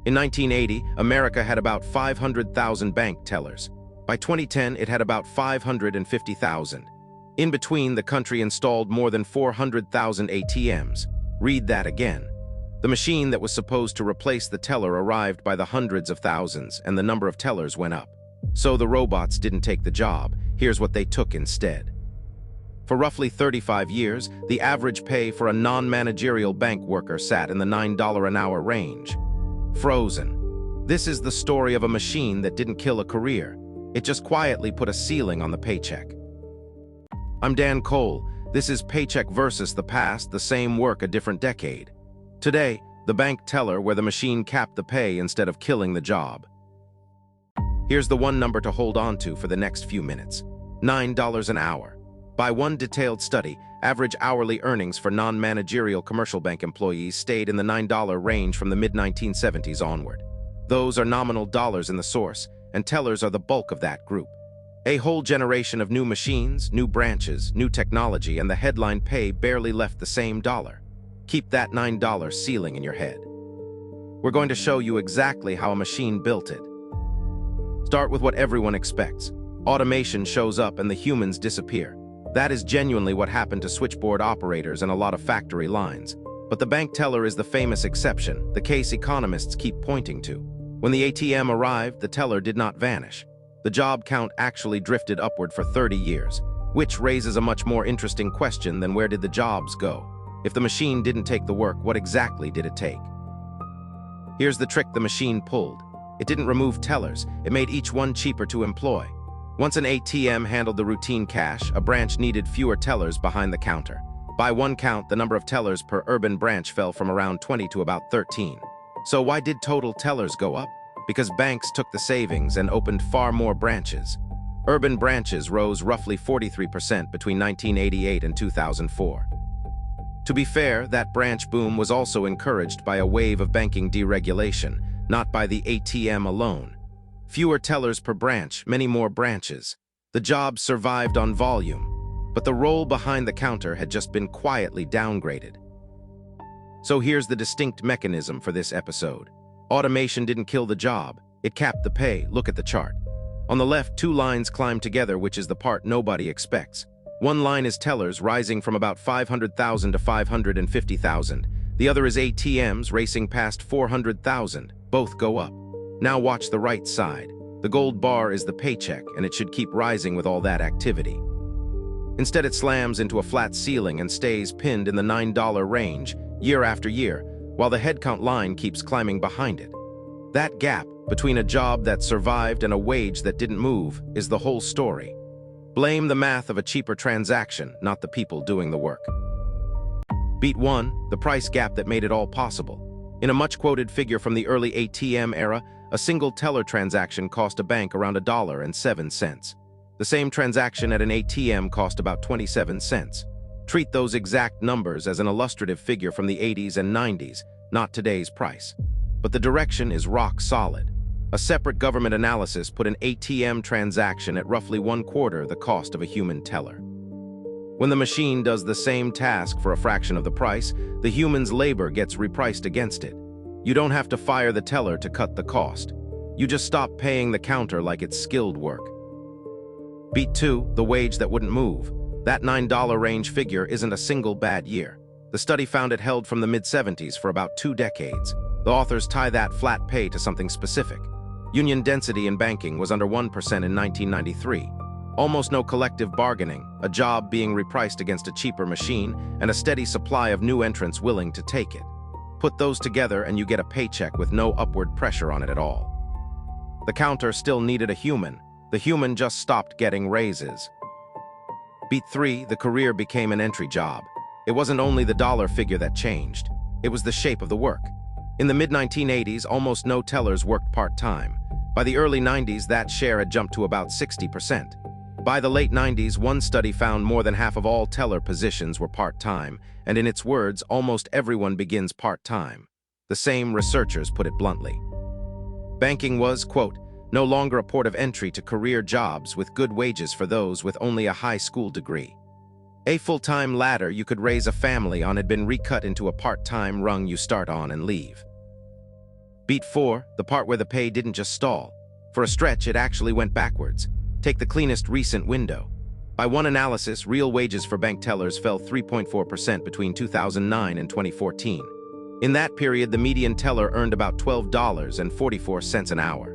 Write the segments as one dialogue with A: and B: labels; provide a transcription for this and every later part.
A: In 1980, America had about 500,000 bank tellers. By 2010, it had about 550,000. In between, the country installed more than 400,000 ATMs. Read that again. The machine that was supposed to replace the teller arrived by the hundreds of thousands, and the number of tellers went up. So the robots didn't take the job. Here's what they took instead. For roughly 35 years, the average pay for a non-managerial bank worker sat in the $9 an hour range. Frozen. This is the story of a machine that didn't kill a career. It just quietly put a ceiling on the paycheck. I'm Dan Cole. This is Paycheck versus the past, the same work, a different decade. Today, the bank teller where the machine capped the pay instead of killing the job. Here's the one number to hold on to for the next few minutes. $9 an hour. By one detailed study, average hourly earnings for non-managerial commercial bank employees stayed in the $9 range from the mid-1970s onward. Those are nominal dollars in the source, and tellers are the bulk of that group. A whole generation of new machines, new branches, new technology, and the headline pay barely left the same dollar. Keep that $9 ceiling in your head. We're going to show you exactly how a machine built it. Start with what everyone expects. Automation shows up and the humans disappear. That is genuinely what happened to switchboard operators and a lot of factory lines. But the bank teller is the famous exception, the case economists keep pointing to. When the ATM arrived, the teller did not vanish. The job count actually drifted upward for 30 years, which raises a much more interesting question than where did the jobs go? If the machine didn't take the work, what exactly did it take? Here's the trick the machine pulled. It didn't remove tellers, it made each one cheaper to employ. Once an ATM handled the routine cash, a branch needed fewer tellers behind the counter. By one count, the number of tellers per urban branch fell from around 20 to about 13. So why did total tellers go up? Because banks took the savings and opened far more branches. Urban branches rose roughly 43% between 1988 and 2004. To be fair, that branch boom was also encouraged by a wave of banking deregulation, not by the ATM alone. Fewer tellers per branch, many more branches. The job survived on volume, but the role behind the counter had just been quietly downgraded. So here's the distinct mechanism for this episode. Automation didn't kill the job, it capped the pay. Look at the chart. On the left, two lines climb together, which is the part nobody expects. One line is tellers rising from about 500,000 to 550,000. The other is ATMs racing past 400,000. Both go up. Now watch the right side. The gold bar is the paycheck, and it should keep rising with all that activity. Instead, it slams into a flat ceiling and stays pinned in the $9 range year after year, while the headcount line keeps climbing behind it. That gap between a job that survived and a wage that didn't move is the whole story. Blame the math of a cheaper transaction, not the people doing the work. Beat 1, the price gap that made it all possible. In a much-quoted figure from the early ATM era, a single teller transaction cost a bank around $1.07. The same transaction at an ATM cost about 27 cents. Treat those exact numbers as an illustrative figure from the 80s and 90s, not today's price. But the direction is rock solid. A separate government analysis put an ATM transaction at roughly 1/4 the cost of a human teller. When the machine does the same task for a fraction of the price, the human's labor gets repriced against it. You don't have to fire the teller to cut the cost. You just stop paying the counter like it's skilled work. Beat 2, the wage that wouldn't move. That $9 range figure isn't a single bad year. The study found it held from the mid-70s for about 2 decades. The authors tie that flat pay to something specific. Union density in banking was under 1% in 1993. Almost no collective bargaining, a job being repriced against a cheaper machine, and a steady supply of new entrants willing to take it. Put those together and you get a paycheck with no upward pressure on it at all. The counter still needed a human. The human just stopped getting raises. Beat 3, the career became an entry job. It wasn't only the dollar figure that changed. It was the shape of the work. In the mid-1980s, almost no tellers worked part-time. By the early 90s, that share had jumped to about 60%. By the late 90s, one study found more than half of all teller positions were part-time, and in its words, almost everyone begins part-time. The same researchers put it bluntly. Banking was, quote, no longer a port of entry to career jobs with good wages for those with only a high school degree. A full-time ladder you could raise a family on had been recut into a part-time rung you start on and leave. Beat 4, the part where the pay didn't just stall. For a stretch, it actually went backwards. Take the cleanest recent window. By one analysis, real wages for bank tellers fell 3.4% between 2009 and 2014. In that period, the median teller earned about $12.44 an hour,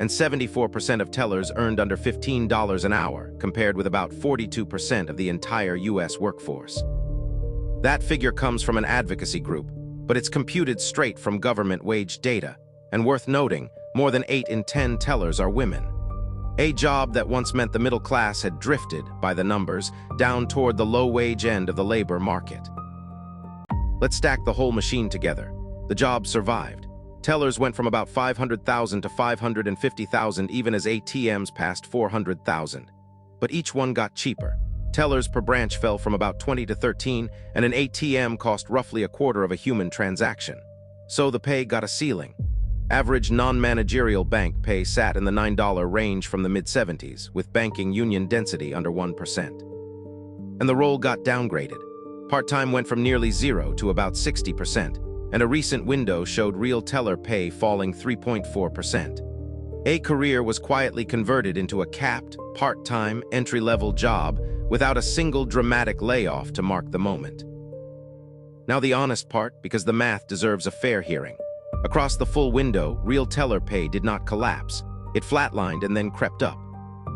A: and 74% of tellers earned under $15 an hour, compared with about 42% of the entire U.S. workforce. That figure comes from an advocacy group, but it's computed straight from government wage data, and worth noting, more than 8 in 10 tellers are women. A job that once meant the middle class had drifted, by the numbers, down toward the low-wage end of the labor market. Let's stack the whole machine together. The job survived. Tellers went from about 500,000 to 550,000 even as ATMs passed 400,000. But each one got cheaper. Tellers per branch fell from about 20 to 13, and an ATM cost roughly a quarter of a human transaction. So the pay got a ceiling. Average non-managerial bank pay sat in the $9 range from the mid-70s, with banking union density under 1%. And the role got downgraded. Part-time went from nearly 0 to about 60%, and a recent window showed real teller pay falling 3.4%. A career was quietly converted into a capped, part-time, entry-level job without a single dramatic layoff to mark the moment. Now the honest part, because the math deserves a fair hearing. Across the full window, real teller pay did not collapse. It flatlined and then crept up.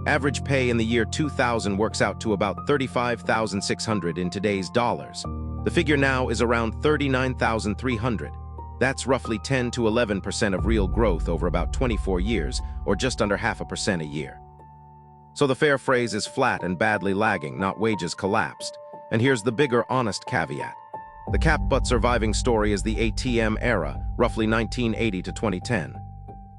A: Average pay in the year 2000 works out to about $35,600 in today's dollars. The figure now is around $39,300. That's roughly 10 to 11% of real growth over about 24 years, or just under 0.5% a year. So the fair phrase is flat and badly lagging, not wages collapsed. And here's the bigger, honest caveat. The capped but surviving story is the ATM era, roughly 1980 to 2010.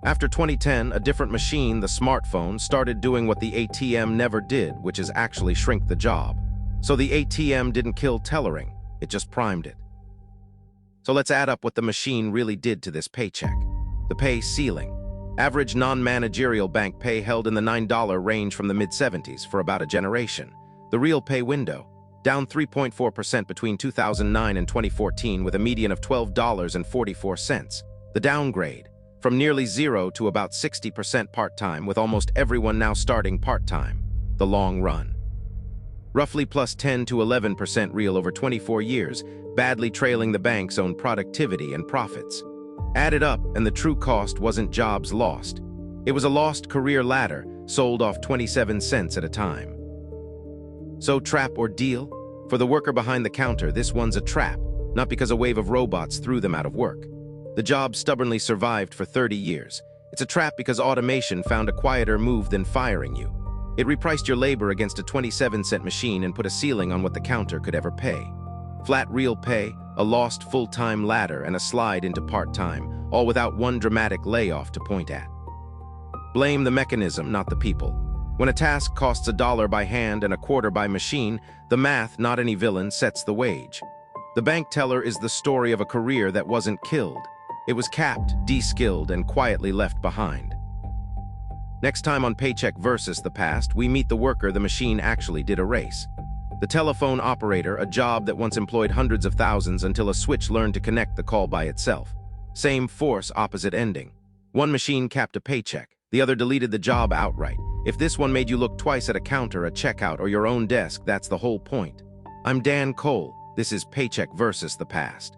A: After 2010, a different machine, the smartphone, started doing what the ATM never did, which is actually shrink the job. So the ATM didn't kill tellering, it just primed it. So let's add up what the machine really did to this paycheck. The pay ceiling. Average non-managerial bank pay held in the $9 range from the mid-70s for about a generation. The real pay window, down 3.4% between 2009 and 2014 with a median of $12.44. The downgrade, from nearly 0 to about 60% part-time, with almost everyone now starting part-time. The long run. Roughly plus 10 to 11% real over 24 years, badly trailing the bank's own productivity and profits. Added up, and the true cost wasn't jobs lost. It was a lost career ladder, sold off 27 cents at a time. So trap or deal? For the worker behind the counter, this one's a trap, not because a wave of robots threw them out of work. The job stubbornly survived for 30 years. It's a trap because automation found a quieter move than firing you. It repriced your labor against a 27-cent machine and put a ceiling on what the counter could ever pay. Flat real pay, a lost full-time ladder, and a slide into part-time, all without one dramatic layoff to point at. Blame the mechanism, not the people. When a task costs $1 by hand and a quarter by machine, the math, not any villain, sets the wage. The bank teller is the story of a career that wasn't killed. It was capped, deskilled, and quietly left behind. Next time on Paycheck versus the past, we meet the worker the machine actually did erase. The telephone operator, a job that once employed hundreds of thousands until a switch learned to connect the call by itself. Same force, opposite ending. One machine capped a paycheck, the other deleted the job outright. If this one made you look twice at a counter, a checkout, or your own desk, that's the whole point. I'm Dan Cole. This is Paycheck versus the past.